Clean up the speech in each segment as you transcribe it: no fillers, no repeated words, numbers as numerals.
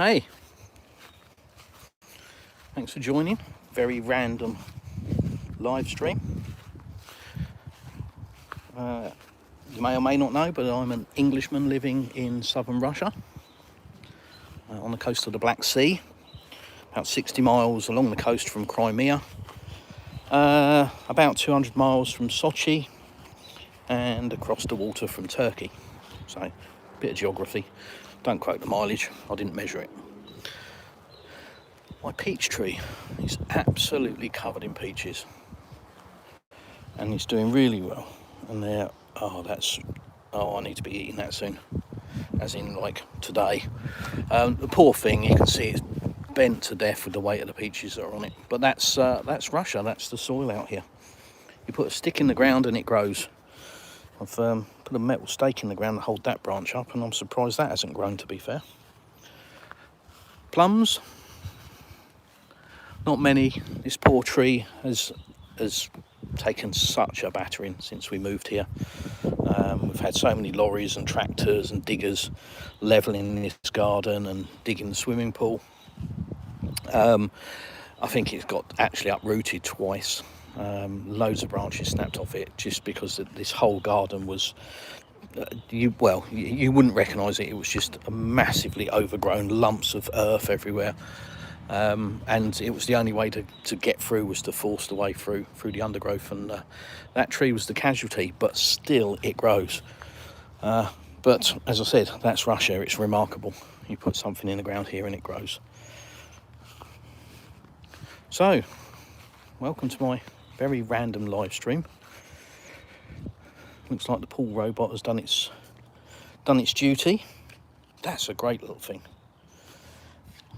Hey, thanks for joining. Very random live stream. You may or may not know, but I'm an Englishman living in southern Russia, on the coast of the Black Sea, about 60 miles along the coast from Crimea, about 200 miles from Sochi, and across the water from Turkey. So, a bit of geography. Don't quote the mileage, I didn't measure it. My peach tree is absolutely covered in peaches, and it's doing really well. And I need to be eating that soon, as in like today. The poor thing, you can see it's bent to death with the weight of the peaches that are on it. But that's Russia. That's the soil out here. You put a stick in the ground and it grows. I've put a metal stake in the ground to hold that branch up, and I'm surprised that hasn't grown, to be fair. Plums, not many. This poor tree has taken such a battering since we moved here. We've had so many lorries and tractors and diggers levelling this garden and digging the swimming pool. I think it's got actually uprooted twice. Loads of branches snapped off it just because this whole garden was, you wouldn't recognise it. It was just a massively overgrown, lumps of earth everywhere. And it was the only way to get through was to force the way through the undergrowth, and that tree was the casualty, but still it grows. But as I said, that's Russia. It's remarkable. You put something in the ground here and it grows. So, welcome to my very random live stream. Looks like the pool robot has done its duty. That's a great little thing.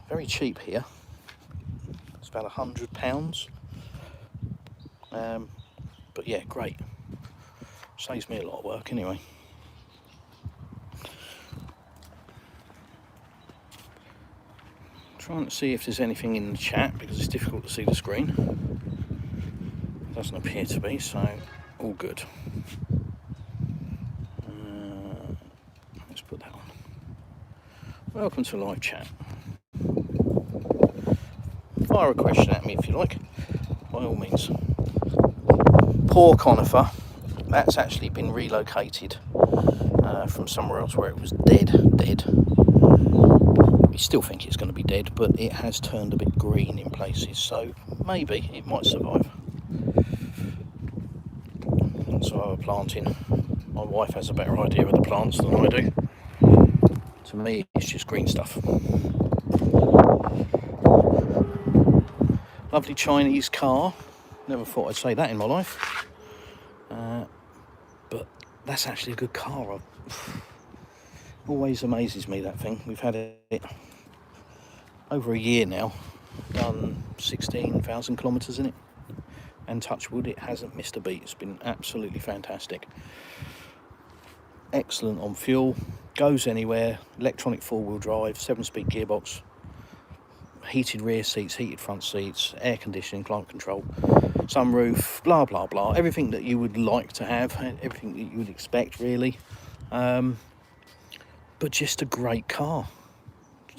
Very cheap here. It's about £100. But yeah, great. Saves me a lot of work anyway. Trying to see if there's anything in the chat because it's difficult to see the screen. Doesn't appear to be, so all good. Let's put that on. Welcome to live chat. Fire a question at me if you like, by all means. Poor conifer, that's actually been relocated from somewhere else where it was dead. We still think it's going to be dead, but it has turned a bit green in places, so maybe it might survive. So I'm planting. My wife has a better idea of the plants than I do. To me, it's just green stuff. Lovely Chinese car. Never thought I'd say that in my life. But that's actually a good car. Always amazes me, that thing. We've had it over a year now. Done 16,000 kilometres in it. And touch wood, it hasn't missed a beat. It's been absolutely fantastic. Excellent on fuel. Goes anywhere. Electronic four-wheel drive. 7-speed gearbox. Heated rear seats, heated front seats, air conditioning, climate control, sunroof, blah blah blah, everything that you would like to have, everything that you would expect really, but just a great car.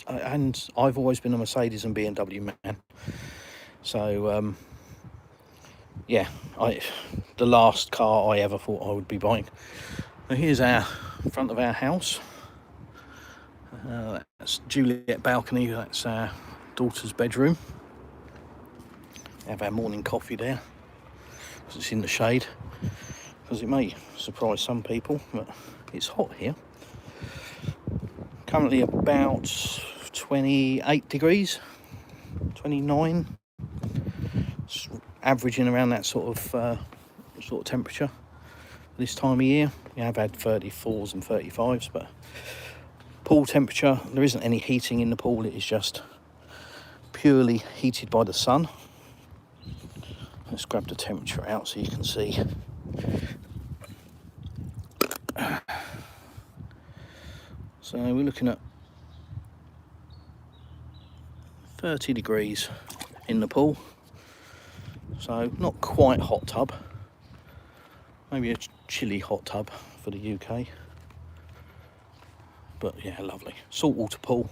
And I've always been a Mercedes and BMW man, so yeah, the last car I ever thought I would be buying. Now here's our front of our house. That's Juliet balcony. That's our daughter's bedroom. We have our morning coffee there because it's in the shade, because it may surprise some people, but it's hot here. Currently about 28 degrees, 29. It's averaging around that sort of temperature this time of year. We have had 34s and 35s, but pool temperature, there isn't any heating in the pool. It is just purely heated by the sun. Let's grab the temperature out so you can see. So we're looking at 30 degrees in the pool. So not quite hot tub. Maybe a chilly hot tub for the UK. But yeah, lovely. Saltwater pool.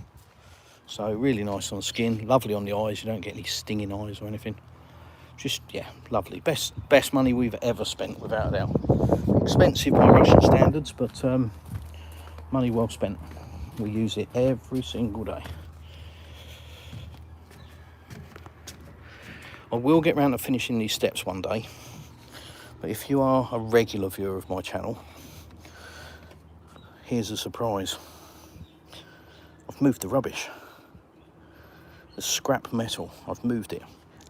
So really nice on the skin, lovely on the eyes. You don't get any stinging eyes or anything. Just, yeah, lovely. Best money we've ever spent, without a doubt. Expensive by Russian standards, but money well spent. We use it every single day. I will get round to finishing these steps one day, but if you are a regular viewer of my channel, here's a surprise. I've moved the rubbish. The scrap metal, I've moved it.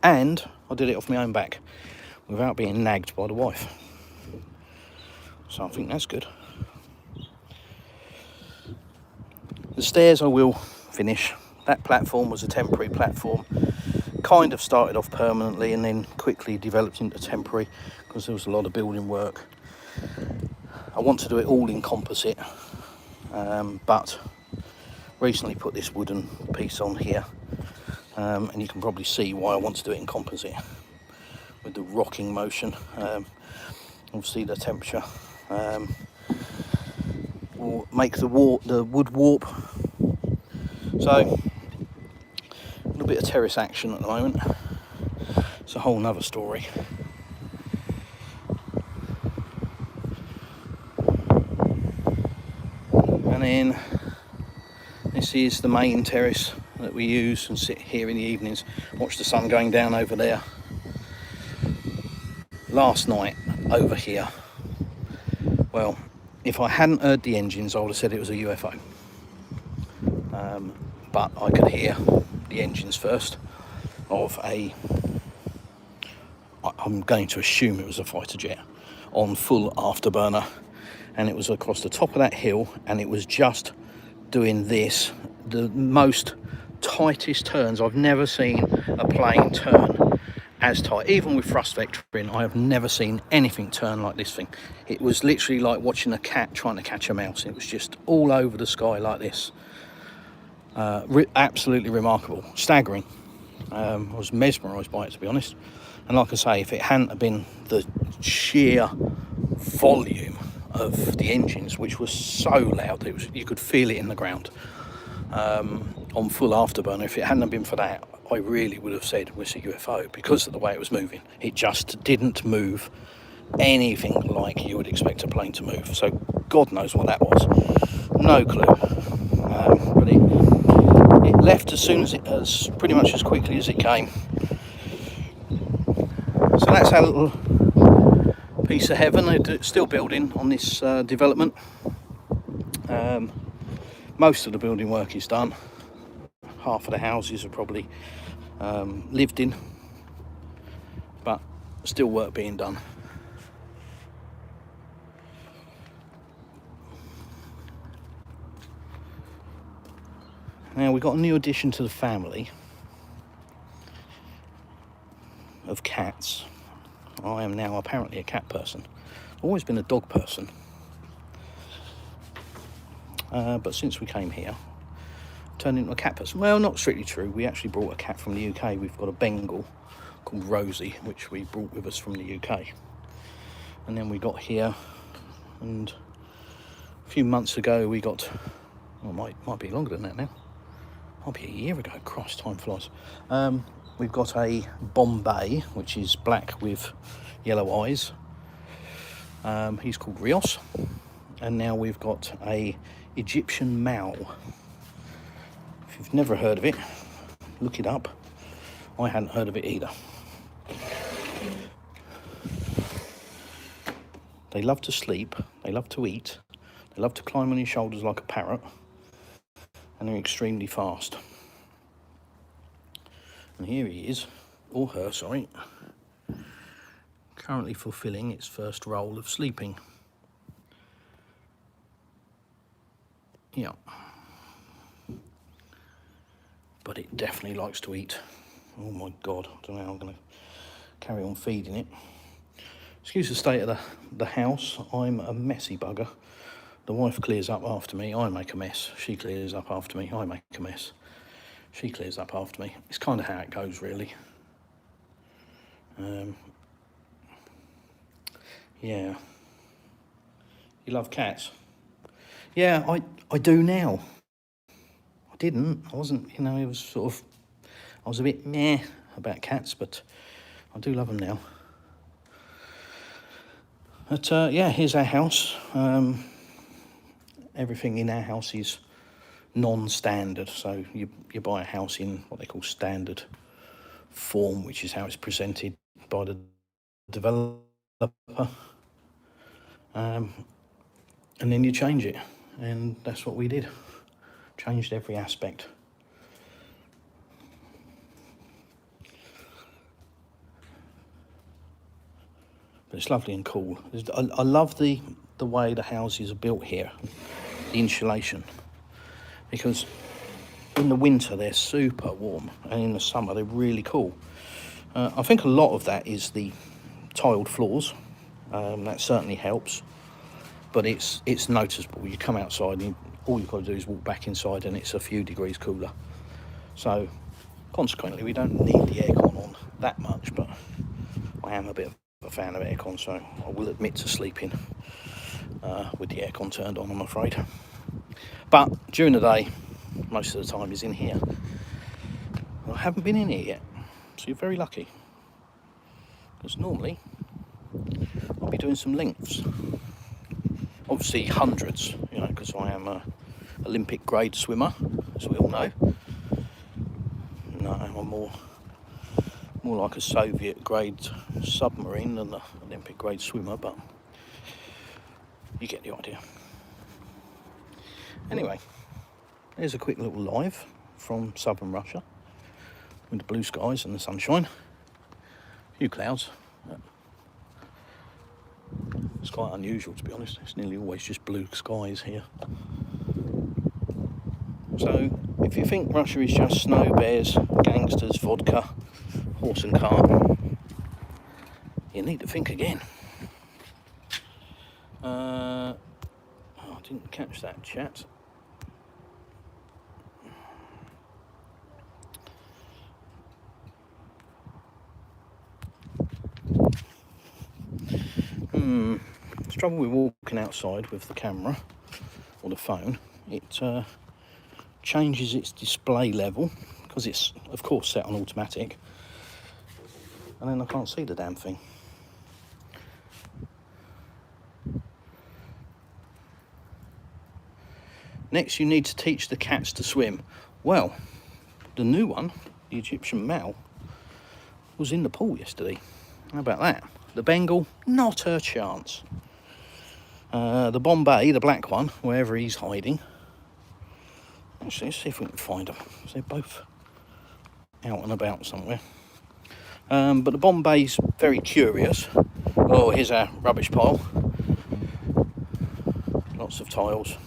And I did it off my own back, without being nagged by the wife. So I think that's good. The stairs I will finish. That platform was a temporary platform. Kind of started off permanently and then quickly developed into temporary because there was a lot of building work. I want to do it all in composite, but recently put this wooden piece on here, and you can probably see why I want to do it in composite with the rocking motion. Obviously the temperature will make the wood warp. So a little bit of terrace action at the moment. It's a whole nother story. And then this is the main terrace that we use and sit here in the evenings, watch the sun going down over there. Last night over here, well, if I hadn't heard the engines I would have said it was a UFO, but I could hear the engines first of I'm going to assume it was a fighter jet on full afterburner, and it was across the top of that hill, and it was just doing this, the most tightest turns. I've never seen a plane turn as tight. Even with thrust vectoring, I have never seen anything turn like this thing. It was literally like watching a cat trying to catch a mouse. It was just all over the sky like this. Absolutely remarkable, staggering. I was mesmerised by it, to be honest. And like I say, if it hadn't been the sheer volume of the engines, which was so loud, you could feel it in the ground, on full afterburner, if it hadn't been for that, I really would have said it was a UFO because of the way it was moving. It just didn't move anything like you would expect a plane to move. So God knows what that was. No clue. But it left as pretty much as quickly as it came. So that's our little piece of heaven. They're still building on this development. Most of the building work is done. Half of the houses are probably lived in, but still work being done. Now we've got a new addition to the family of cats. I am now apparently a cat person. I've always been a dog person, but since we came here, turned into a cat person. Well, not strictly true. We actually brought a cat from the UK. We've got a Bengal called Rosie, which we brought with us from the UK. And then we got here, and a few months ago we got, well, might be longer than that now. Might be a year ago. Christ, time flies. We've got a Bombay, which is black with yellow eyes. He's called Rios. And now we've got a Egyptian Mau. If you've never heard of it, look it up. I hadn't heard of it either. They love to sleep, they love to eat, they love to climb on your shoulders like a parrot, and they're extremely fast. And here he is, or her, sorry, currently fulfilling its first role of sleeping. Yeah. But it definitely likes to eat. Oh my God, I don't know how I'm going to carry on feeding it. Excuse the state of the house. I'm a messy bugger. The wife clears up after me, I make a mess. She clears up after me, I make a mess. She clears up after me. It's kind of how it goes, really. Yeah. You love cats? Yeah, I do now. I didn't. I wasn't, you know, it was sort of, I was a bit meh about cats, but I do love them now. But yeah, here's our house. Everything in our house is non-standard, so you buy a house in what they call standard form, which is how it's presented by the developer, and then you change it, and that's what we did. Changed every aspect. But it's lovely and cool. I love the way the houses are built here, the insulation, because in the winter they're super warm, and in the summer they're really cool. I think a lot of that is the tiled floors. That certainly helps, but it's noticeable. You come outside and all you've got to do is walk back inside and it's a few degrees cooler. So consequently we don't need the aircon on that much, but I am a bit of a fan of aircon, so I will admit to sleeping with the aircon turned on, I'm afraid. But during the day, most of the time is in here. I haven't been in here yet, so you're very lucky, because normally I'll be doing some lengths, obviously hundreds, you know, because I am a Olympic grade swimmer, as we all know. No, I'm more like a Soviet grade submarine than an Olympic grade swimmer, but you get the idea. Anyway, there's a quick little live from southern Russia with the blue skies and the sunshine. A few clouds. It's quite unusual, to be honest. It's nearly always just blue skies here. So if you think Russia is just snow, bears, gangsters, vodka, horse and cart, you need to think again. I didn't catch that chat. The trouble with walking outside with the camera or the phone, it changes its display level, because it's of course set on automatic, and then I can't see the damn thing. Next, you need to teach the cats to swim. Well, the new one, the Egyptian Mal, was in the pool yesterday. How about that? The Bengal, not a chance. The Bombay, the black one, wherever he's hiding. Actually, let's see if we can find them. They're both out and about somewhere. But the Bombay's very curious. Oh, here's our rubbish pile. Lots of tiles.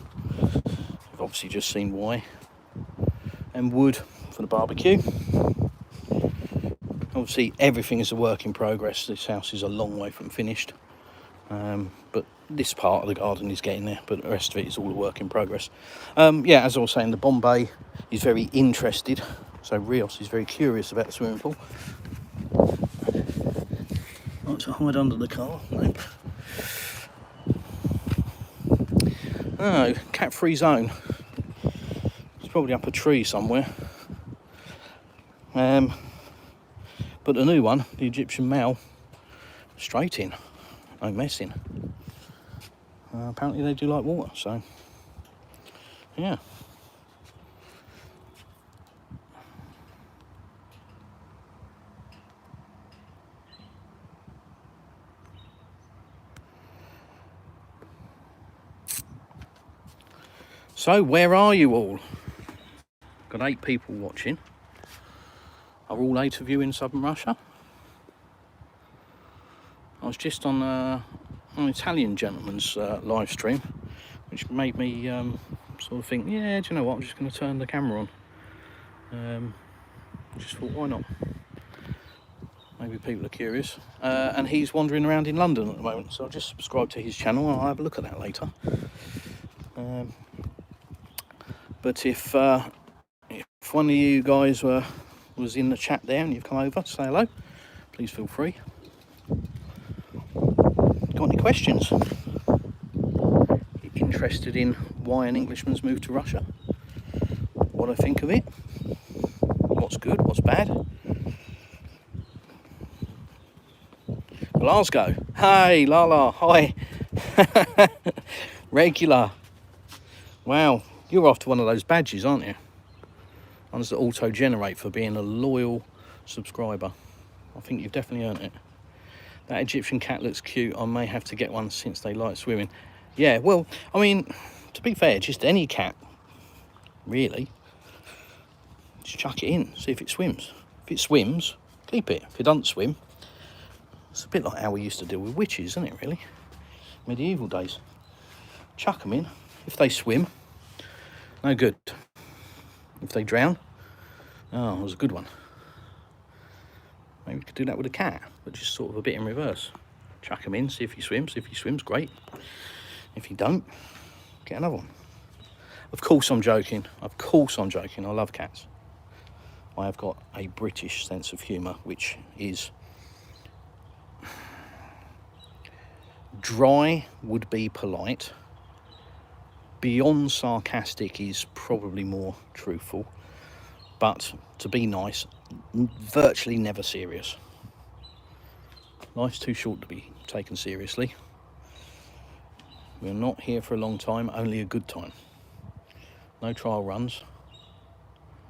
I've obviously just seen why. And wood for the barbecue. Obviously, everything is a work in progress. This house is a long way from finished. But this part of the garden is getting there, but the rest of it is all a work in progress. Yeah, as I was saying, the Bombay is very interested. So Rios is very curious about the swimming pool. Like to hide under the car. Nope. Oh, cat-free zone. It's probably up a tree somewhere. But the new one, the Egyptian Mal, straight in, no messing. Apparently they do like water, so yeah. So where are you all? Got 8 people watching. Are all 8 of you in southern Russia? I was just on an Italian gentleman's live stream, which made me sort of think, yeah, do you know what, I'm just going to turn the camera on. Just thought, why not? Maybe people are curious. And he's wandering around in London at the moment, so I'll just subscribe to his channel and I'll have a look at that later. But if one of you guys was in the chat there and you've come over to say hello, please feel free. Got any questions? Interested in why an Englishman's moved to Russia? what I think of it, what's good, what's bad. Glasgow, hey Lala, hi. Regular. Wow, you're after one of those badges, aren't you? Ones that auto-generate for being a loyal subscriber. I think you've definitely earned it. That Egyptian cat looks cute. I may have to get one since they like swimming. Yeah, well, I mean, to be fair, just any cat, really. Just chuck it in, see if it swims. If it swims, keep it. If it doesn't swim, it's a bit like how we used to deal with witches, isn't it, really? Medieval days. Chuck them in. If they swim, no good. If they drown, oh, it was a good one. Maybe we could do that with a cat, but just sort of a bit in reverse. Chuck him in, see if he swims. If he swims, great. If he don't, get another one. Of course I'm joking. Of course I'm joking. I love cats. I have got a British sense of humour, which is dry would be polite. Beyond sarcastic is probably more truthful. But to be nice, virtually never serious. Life's too short to be taken seriously. We're not here for a long time, only a good time. No trial runs.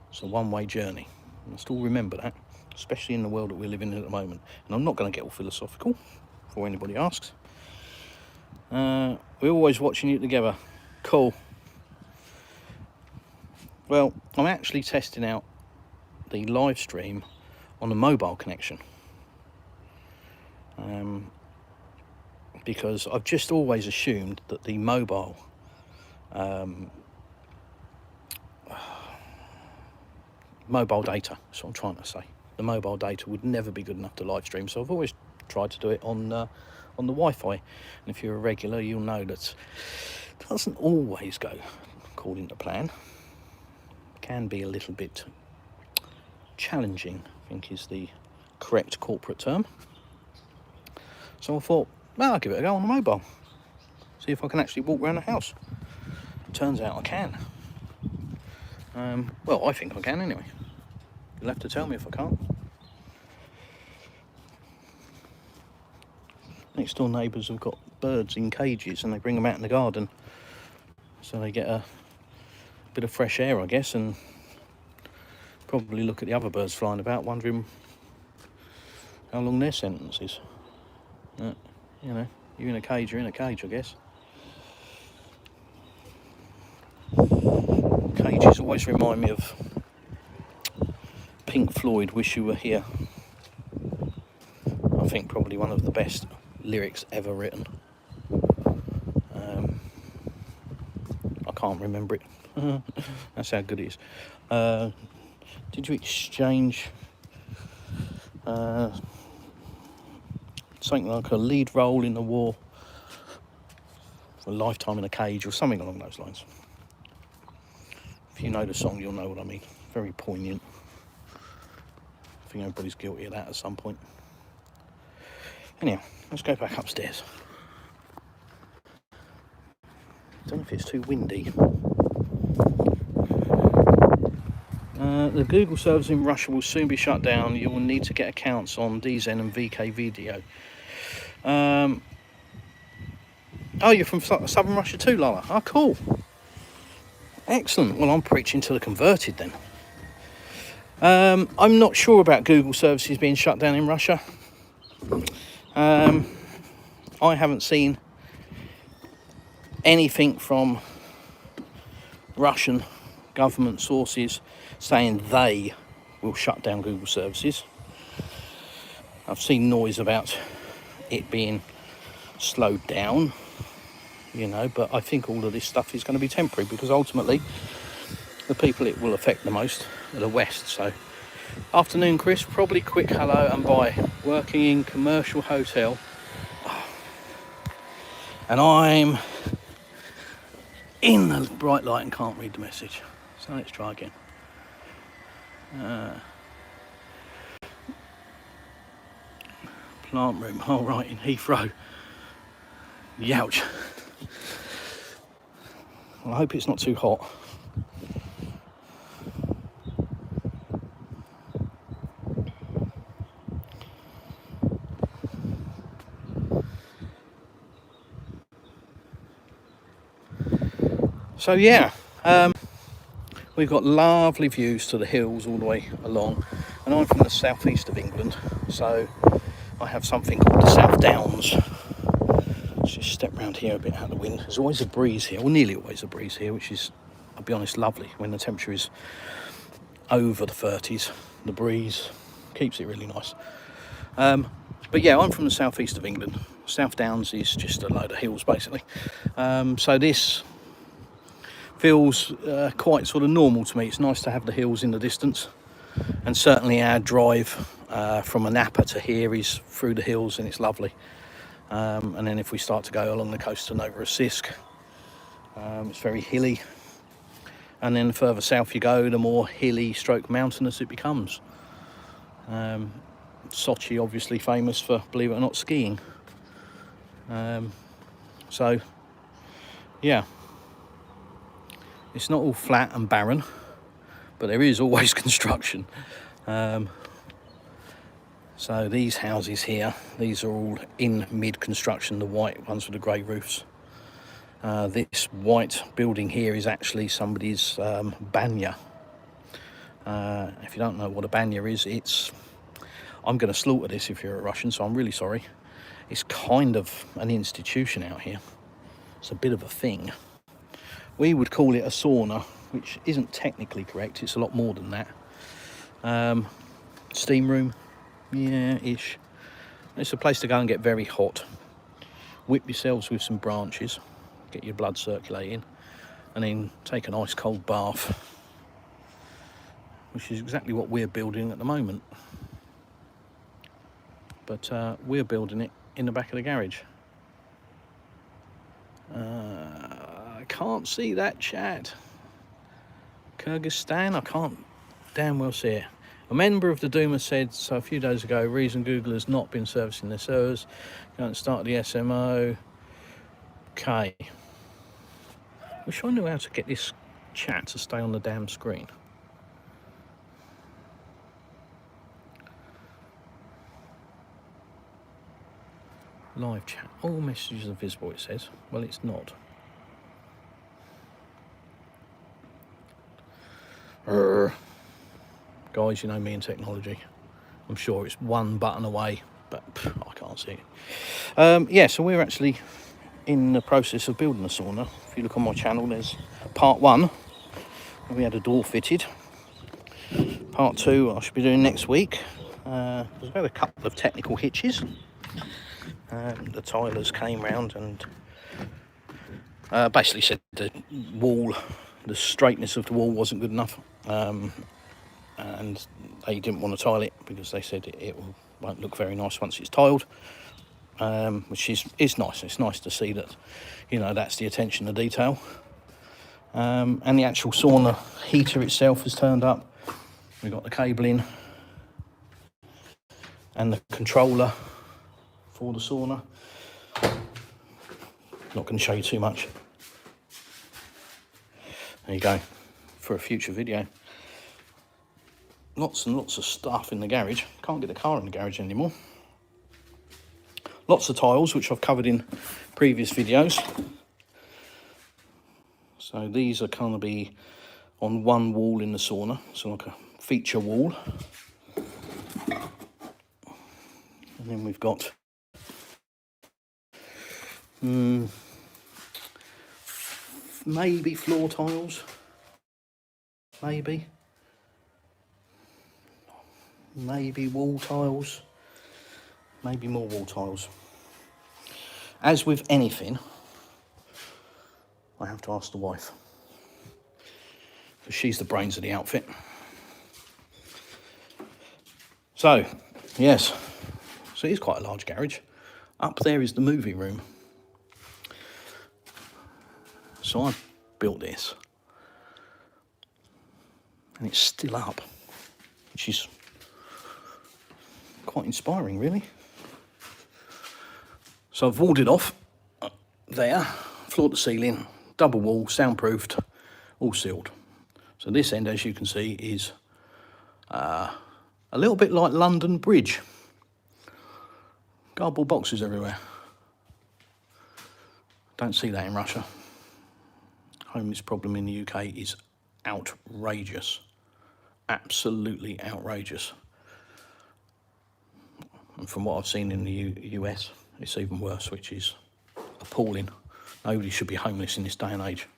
It's a one-way journey. You must all remember that, especially in the world that we're living in at the moment. And I'm not going to get all philosophical before anybody asks. We're always watching you together. Cool. Well, I'm actually testing out the live stream on a mobile connection. Because I've just always assumed that the mobile data, that's what I'm trying to say. The mobile data would never be good enough to live stream, so I've always tried to do it on the Wi-Fi. And if you're a regular, you'll know that it doesn't always go according to plan. It can be a little bit challenging, I think is the correct corporate term. So I thought, well, I'll give it a go on the mobile. See if I can actually walk around the house. Turns out I can. Well, I think I can anyway. You'll have to tell me if I can't. Next door neighbours have got birds in cages and they bring them out in the garden. So they get a bit of fresh air, I guess, and probably look at the other birds flying about, wondering how long their sentence is. You know, you're in a cage, you're in a cage, I guess. Cages always remind me of Pink Floyd, Wish You Were Here. I think probably one of the best lyrics ever written. I can't remember it. That's how good it is. Did you exchange something like a lead role in the war for a lifetime in a cage or something along those lines? If you know the song, you'll know what I mean. Very poignant. I think everybody's guilty of that at some point. Anyhow, let's go back upstairs. Don't know if it's too windy. The Google servers in Russia will soon be shut down. You will need to get accounts on DZen and VK Video. Oh, you're from southern Russia too, Lala? Oh, cool. Excellent. Well, I'm preaching to the converted then. I'm not sure about Google services being shut down in Russia. I haven't seen anything from Russian government sources saying they will shut down Google services. I've seen noise about it being slowed down, you know, but I think all of this stuff is going to be temporary because ultimately the people it will affect the most are the West. So, afternoon, Chris. Probably quick hello and bye. Working in commercial hotel, and I'm in the bright light and can't read the message. So let's try again. Plant room. All right, in Heathrow. Youch. Well, I hope it's not too hot. So yeah, we've got lovely views to the hills all the way along, and I'm from the southeast of England, so I have something called the South Downs. Let's just step round here a bit out of the wind. There's always a breeze here, or nearly always a breeze here, which is, I'll be honest, lovely. When the temperature is over the 30s, the breeze keeps it really nice. But yeah, I'm from the southeast of England. South Downs is just a load of hills, basically. So this feels quite sort of normal to me. It's nice to have the hills in the distance, and certainly our drive from Anapa to here is through the hills, and it's lovely. And then if we start to go along the coast to Nova Ussisk, it's very hilly, and then the further south you go, the more hilly stroke mountainous it becomes. Sochi obviously famous for, believe it or not, skiing. So yeah, it's not all flat and barren, but there is always construction. So these houses here, these are all in mid-construction, the white ones with the grey roofs. This white building here is actually somebody's banya. If you don't know what a banya is, I'm going to slaughter this if you're a Russian, so I'm really sorry. It's kind of an institution out here. It's a bit of a thing. We would call it a sauna, which isn't technically correct. It's a lot more than that. Steam room, yeah, ish. It's a place to go and get very hot. Whip yourselves with some branches, get your blood circulating, and then take an ice cold bath, which is exactly what we're building at the moment. But we're building it in the back of the garage. I can't see that, chat. Kyrgyzstan, I can't damn well see it. A member of the Duma said so a few days ago, reason Google has not been servicing their servers, can't start the SMO. Okay. Wish I knew how to get this chat to stay on the damn screen. Live chat. All messages are visible, it says. Well, it's not. Guys, you know me and technology. I'm sure it's one button away, but I can't see it. Yeah, so we're actually in the process of building a sauna. If you look on my channel, there's part 1. We had a door fitted. Part 2 I should be doing next week. We've had a couple of technical hitches. The tilers came round and basically said the straightness of the wall wasn't good enough, and they didn't want to tile it because they said it won't look very nice once it's tiled, which is nice. It's nice to see that, you know, that's the attention to detail. And the actual sauna heater itself has turned up. We've got the cabling and the controller for the sauna. Not going to show you too much. There you go, for a future video. Lots and lots of stuff in the garage. Can't get the car in the garage anymore. Lots of tiles, which I've covered in previous videos. So these are going to be on one wall in the sauna, so like a feature wall. And then we've got maybe floor tiles, maybe wall tiles, maybe more wall tiles. As with anything, I have to ask the wife, because she's the brains of the outfit. So, yes, so it is quite a large garage. Up there is the movie room. So I built this, and it's still up, which is quite inspiring, really. So I've walled it off there, floor to ceiling, double wall, soundproofed, all sealed. So this end, as you can see, is a little bit like London Bridge. Cardboard boxes everywhere. Don't see that in Russia. homeless problem in the UK is outrageous. Absolutely outrageous. And from what I've seen in the US, it's even worse, which is appalling. Nobody should be homeless in this day and age.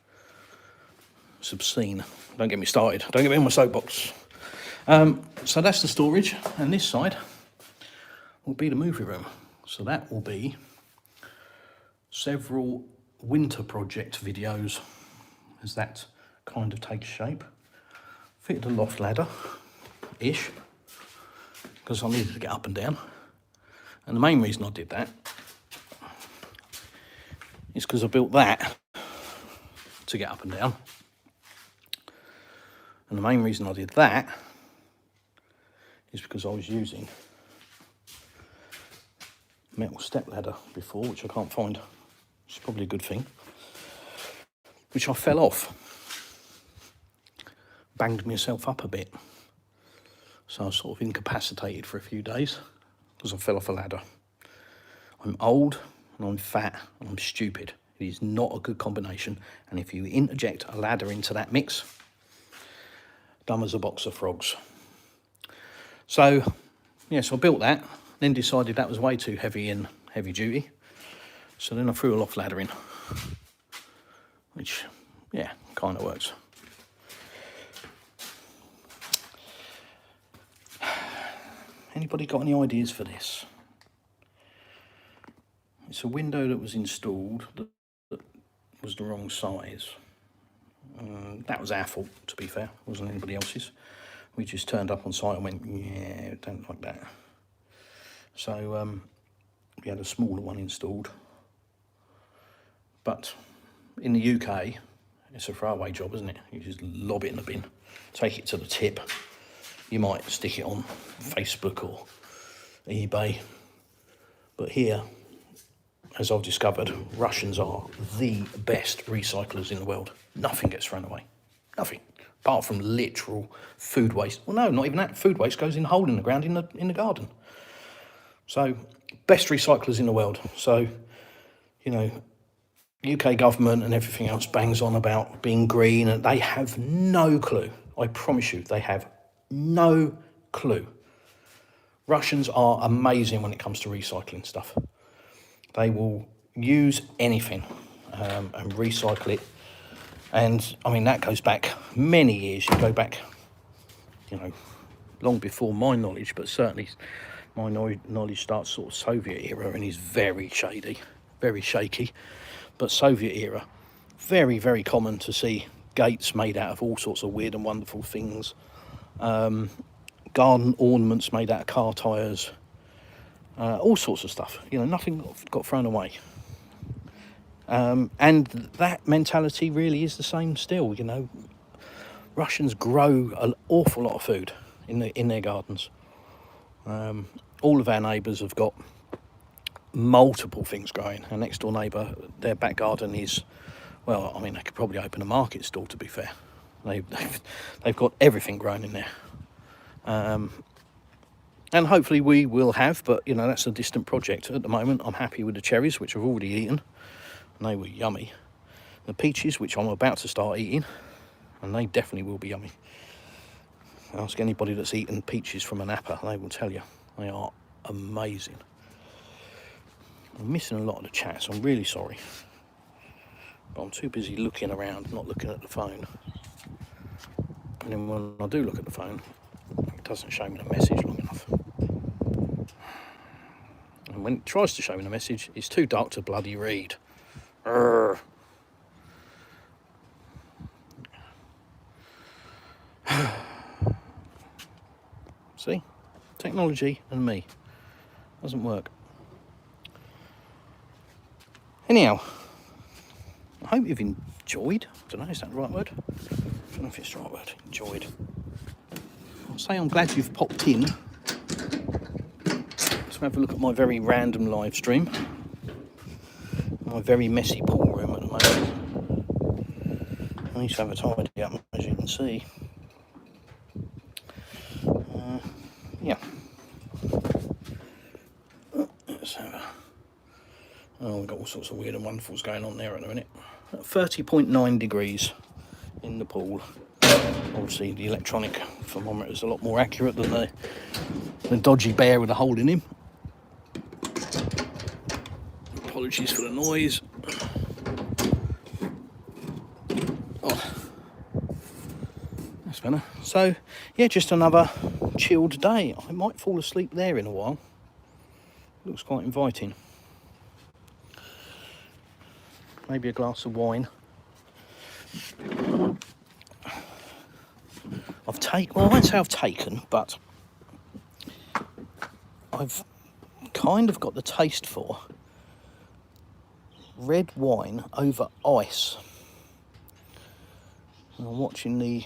It's obscene. Don't get me started. Don't get me on my soapbox. So that's the storage, and this side will be the movie room. So that will be several winter project videos as that kind of takes shape. Fitted a loft ladder-ish, because I needed to get up and down. And the main reason I did that is because I built that to get up and down. And the main reason I did that is because I was using metal step ladder before, which I can't find, which is probably a good thing, which I fell off, banged myself up a bit. So I was sort of incapacitated for a few days because I fell off a ladder. I'm old and I'm fat and I'm stupid. It is not a good combination. And if you interject a ladder into that mix, dumb as a box of frogs. So, yes, I built that, then decided that was way too heavy and heavy duty. So then I threw a loft ladder in, which, yeah, kind of works. Anybody got any ideas for this? It's a window that was installed that was the wrong size. That was our fault, to be fair. It wasn't anybody else's. We just turned up on site and went, yeah, don't like that. So we had a smaller one installed. But in the UK, it's a throwaway job, isn't it? You just lob it in the bin, take it to the tip. You might stick it on Facebook or eBay. But here, as I've discovered, Russians are the best recyclers in the world. Nothing gets thrown away. Nothing. Apart from literal food waste. Well, no, not even that. Food waste goes in a hole in the ground in the garden. So, best recyclers in the world. So, you know, UK government and everything else bangs on about being green, and they have no clue. I promise you, they have no clue. Russians are amazing when it comes to recycling stuff. They will use anything and recycle it. And, I mean, that goes back many years. You go back, you know, long before my knowledge, but certainly my knowledge starts sort of Soviet era and is very shady, very shaky. But Soviet era, very, very common to see gates made out of all sorts of weird and wonderful things. Garden ornaments made out of car tyres. All sorts of stuff. You know, nothing got thrown away. And that mentality really is the same still. You know, Russians grow an awful lot of food in their gardens. All of our neighbours have got multiple things growing. Our next door neighbour, their back garden is, well, I mean, they could probably open a market stall, to be fair. They've got everything growing in there. And hopefully we will have, but, you know, that's a distant project. At the moment, I'm happy with the cherries, which I've already eaten, and they were yummy. The peaches, which I'm about to start eating, and they definitely will be yummy. Ask anybody that's eaten peaches from a Napa, they will tell you. They are amazing. I'm missing a lot of the chat, so I'm really sorry. But I'm too busy looking around, not looking at the phone. And then when I do look at the phone, it doesn't show me the message long enough. And when it tries to show me the message, it's too dark to bloody read. Urgh. See? Technology and me. Doesn't work. Anyhow, I hope you've enjoyed. I don't know, is that the right word? I don't know if it's the right word. Enjoyed. I'll say I'm glad you've popped in to have a look at my very random live stream. My very messy pool room at the moment. I need to have a tidy up, as you can see. Yeah. Let's have a... Oh, we've got all sorts of weird and wonderfuls going on there at the minute. at 30.9 degrees in the pool. Obviously the electronic thermometer is a lot more accurate than the dodgy bear with a hole in him. Apologies for the noise. Oh, that's better. So yeah, just another chilled day. I might fall asleep there in a while. Looks quite inviting. Maybe a glass of wine. Well, I won't say I've taken, but I've kind of got the taste for red wine over ice. And I'm watching the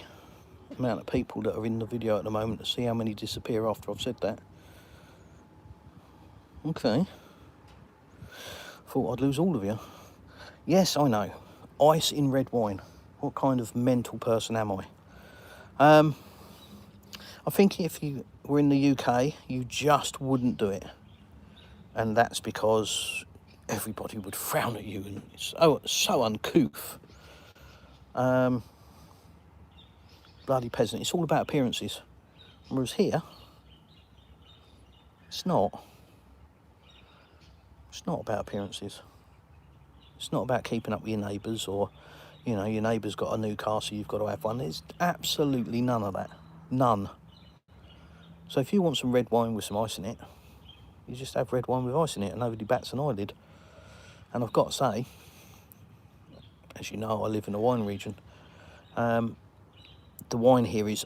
amount of people that are in the video at the moment to see how many disappear after I've said that. Okay. Thought I'd lose all of you. Yes, I know. Ice in red wine. What kind of mental person am I? I think if you were in the UK, you just wouldn't do it. And that's because everybody would frown at you and it's so uncouth. Bloody peasant. It's all about appearances. Whereas here, it's not. It's not about appearances. It's not about keeping up with your neighbours or, you know, your neighbour's got a new car, so you've got to have one. There's absolutely none of that. None. So if you want some red wine with some ice in it, you just have red wine with ice in it and nobody bats an eyelid. And I've got to say, as you know, I live in a wine region. The wine here is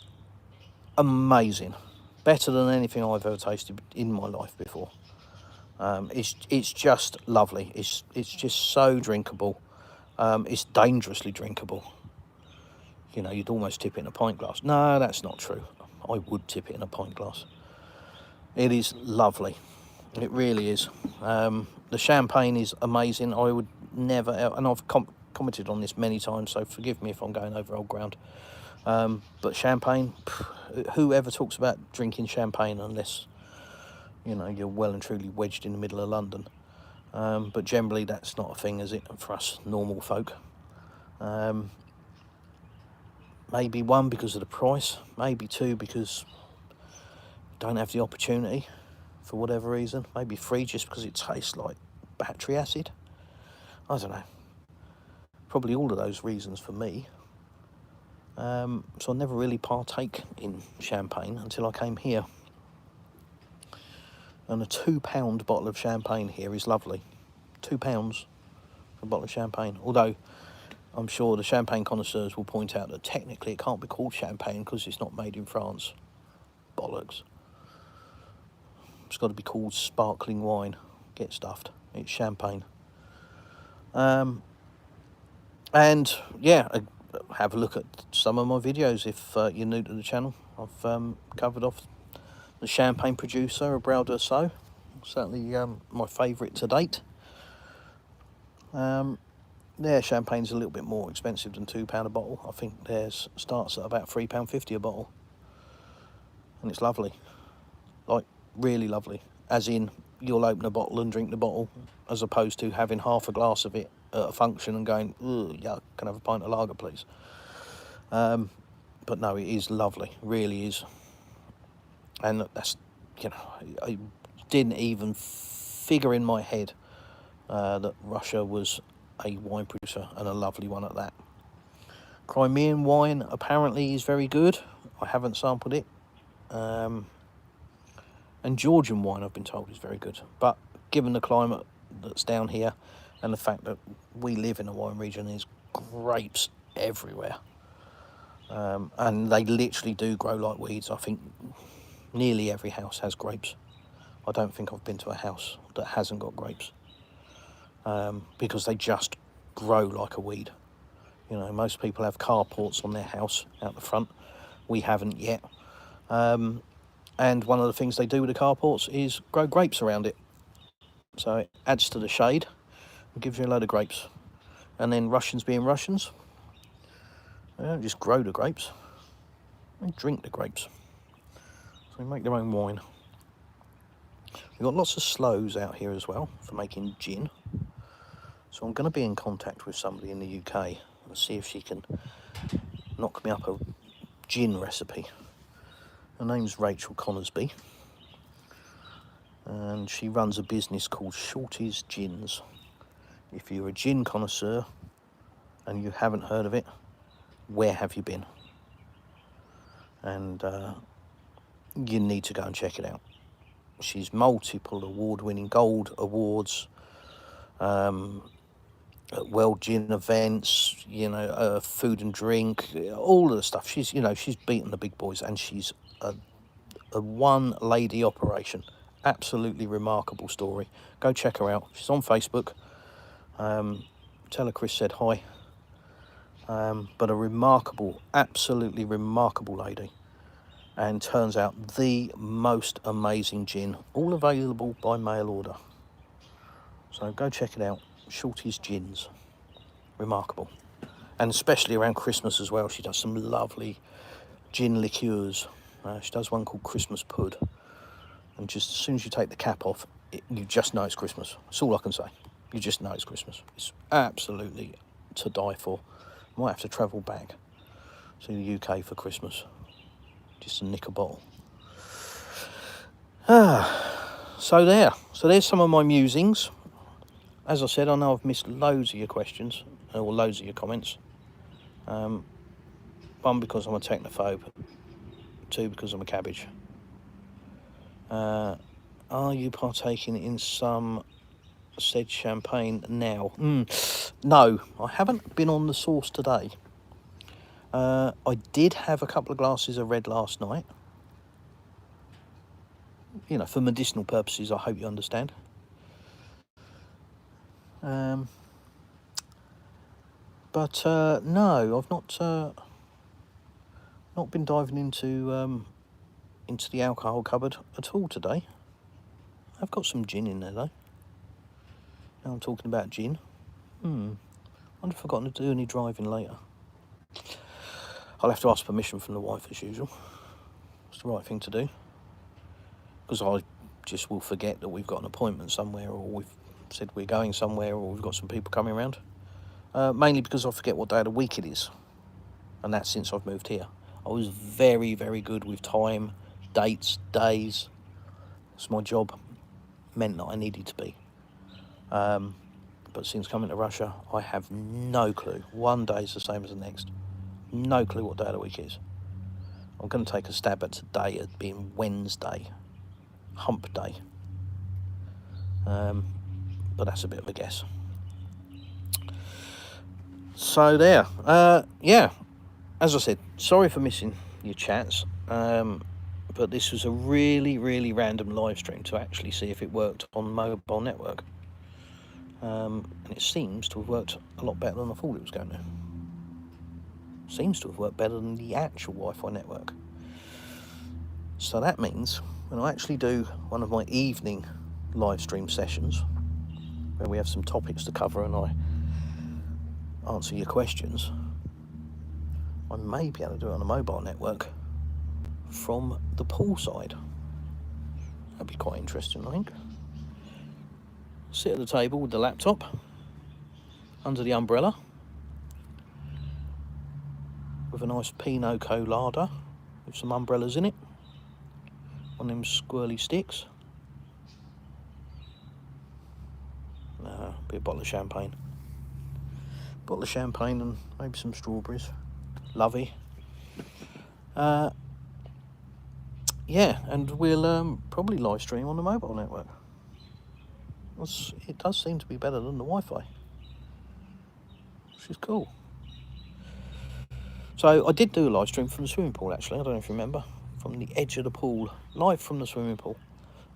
amazing. Better than anything I've ever tasted in my life before. It's just lovely. It's just so drinkable. It's dangerously drinkable. You know, you'd almost tip it in a pint glass. No, that's not true. I would tip it in a pint glass. It is lovely. It really is. The champagne is amazing. I would never, and I've commented on this many times, so forgive me if I'm going over old ground. But champagne, whoever talks about drinking champagne unless, you know, you're well and truly wedged in the middle of London. But generally that's not a thing, is it, for us normal folk? Maybe one, because of the price. Maybe two, because don't have the opportunity for whatever reason. Maybe three, just because it tastes like battery acid. I don't know. Probably all of those reasons for me. So I never really partake in champagne until I came here. And a £2 bottle of champagne here is lovely. £2 for a bottle of champagne. Although I'm sure the champagne connoisseurs will point out that technically it can't be called champagne because it's not made in France. Bollocks. It's got to be called sparkling wine. Get stuffed. It's champagne. And yeah, have a look at some of my videos if you're new to the channel. I've covered off the champagne producer, a Brau d'Urso. Certainly my favourite to date. Their champagne's a little bit more expensive than £2 a bottle. I think theirs starts at about £3.50 a bottle. And it's lovely. Like, really lovely. As in, you'll open a bottle and drink the bottle, as opposed to having half a glass of it at a function and going, ugh, yuck, can I have a pint of lager, please? But no, it is lovely. Really is. And that's, you know, I didn't even figure in my head that Russia was a wine producer, and a lovely one at that. Crimean wine apparently is very good. I haven't sampled it. And Georgian wine, I've been told, is very good. But given the climate that's down here and the fact that we live in a wine region, there's grapes everywhere. And they literally do grow like weeds. I think nearly every house has grapes. I don't think I've been to a house that hasn't got grapes. Because they just grow like a weed. You know, most people have carports on their house out the front. We haven't yet. And one of the things they do with the carports is grow grapes around it. So it adds to the shade and gives you a load of grapes. And then Russians being Russians, they don't just grow the grapes, they drink the grapes. So they make their own wine. We've got lots of sloes out here as well for making gin. So I'm going to be in contact with somebody in the UK and see if she can knock me up a gin recipe. Her name's Rachel Conisby, and she runs a business called Shorty's Gins. If you're a gin connoisseur and you haven't heard of it, where have you been? And you need to go and check it out. She's multiple award-winning, gold awards, at World Gin events, you know, food and drink, all of the stuff. She's beaten the big boys, and she's a one-lady operation. Absolutely remarkable story. Go check her out. She's on Facebook. Tell her Chris said hi. But a remarkable, absolutely remarkable lady. And turns out the most amazing gin, all available by mail order. So go check it out. Shorty's Gins. Remarkable. And especially around Christmas as well. She does some lovely gin liqueurs. She does one called Christmas Pud. And just as soon as you take the cap off, you just know it's Christmas. That's all I can say. You just know it's Christmas. It's absolutely to die for. Might have to travel back to the UK for Christmas just to nick a bottle. So there's some of my musings. As I said, I know I've missed loads of your questions, or loads of your comments. One, because I'm a technophobe. Two, because I'm a cabbage. Are you partaking in some said champagne now? No, I haven't been on the sauce today. I did have a couple of glasses of red last night. You know, for medicinal purposes, I hope you understand. But no, I've not been diving into the alcohol cupboard at all today. I've got some gin in there though. Now I'm talking about gin. Wonder if I've forgotten to do any driving later. I'll have to ask permission from the wife as usual. It's the right thing to do. Because I just will forget that we've got an appointment somewhere, or we've said we're going somewhere, or we've got some people coming around. Mainly because I forget what day of the week it is. And that's since I've moved here. I was very, very good with time, dates, days. It's my job. Meant that I needed to be. But since coming to Russia, I have no clue. One day is the same as the next. No clue what day of the week is. I'm going to take a stab at today at being Wednesday. Hump day. But that's a bit of a guess. So there. Yeah. As I said, sorry for missing your chats. But this was a really, really random live stream to actually see if it worked on mobile network. And it seems to have worked a lot better than I thought it was going to. Seems to have worked better than the actual Wi-Fi network. So that means when I actually do one of my evening live stream sessions, where we have some topics to cover and I answer your questions, I may be able to do it on a mobile network from the poolside. That'd be quite interesting, I think. Sit at the table with the laptop under the umbrella with a nice Pinot Colada with some umbrellas in it, one of them squirrely sticks, be a bottle of champagne and maybe some strawberries. Lovely. Yeah, and we'll probably live stream on the mobile network. It does seem to be better than the Wi-Fi, which is cool. So I did do a live stream from the swimming pool, actually. I don't know if you remember, from the edge of the pool, live from the swimming pool.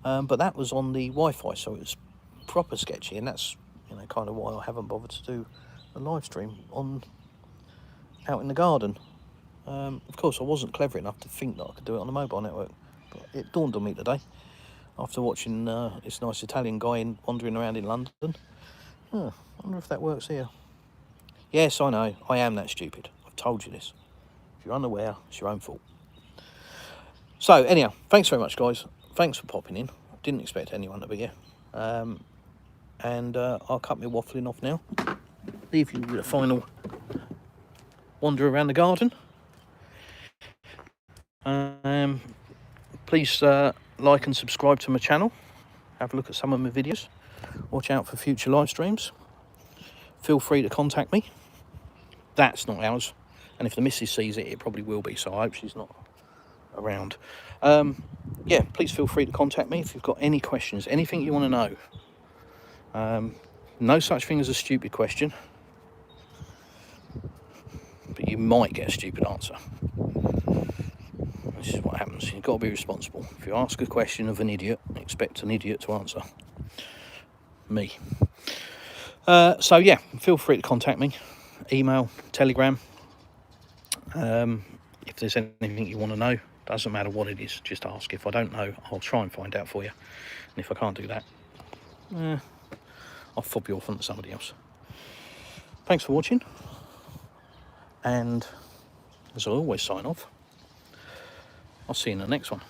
But that was on the Wi-Fi, so it was proper sketchy, and that's kind of why I haven't bothered to do a live stream out in the garden. Of course, I wasn't clever enough to think that I could do it on the mobile network, but it dawned on me today after watching this nice Italian guy wandering around in London. I wonder if that works here. Yes, I know, I am that stupid. I've told you this. If you're unaware, it's your own fault. So, anyhow, thanks very much, guys. Thanks for popping in. Didn't expect anyone to be here. and I'll cut my waffling off now. Leave you with a final wander around the garden. Please like and subscribe to my channel. Have a look at some of my videos. Watch out for future live streams. Feel free to contact me. That's not ours, and if the missus sees it, it probably will be, so I hope she's not around. Yeah, please feel free to contact me if you've got any questions, anything you want to know. No such thing as a stupid question, but you might get a stupid answer. This is what happens. You've got to be responsible. If you ask a question of an idiot, expect an idiot to answer. Me. So yeah, feel free to contact me. Email, Telegram. If there's anything you want to know, doesn't matter what it is, just ask. If I don't know, I'll try and find out for you. And if I can't do that, I'll fob you off onto somebody else. Thanks for watching. And as I always sign off, I'll see you in the next one.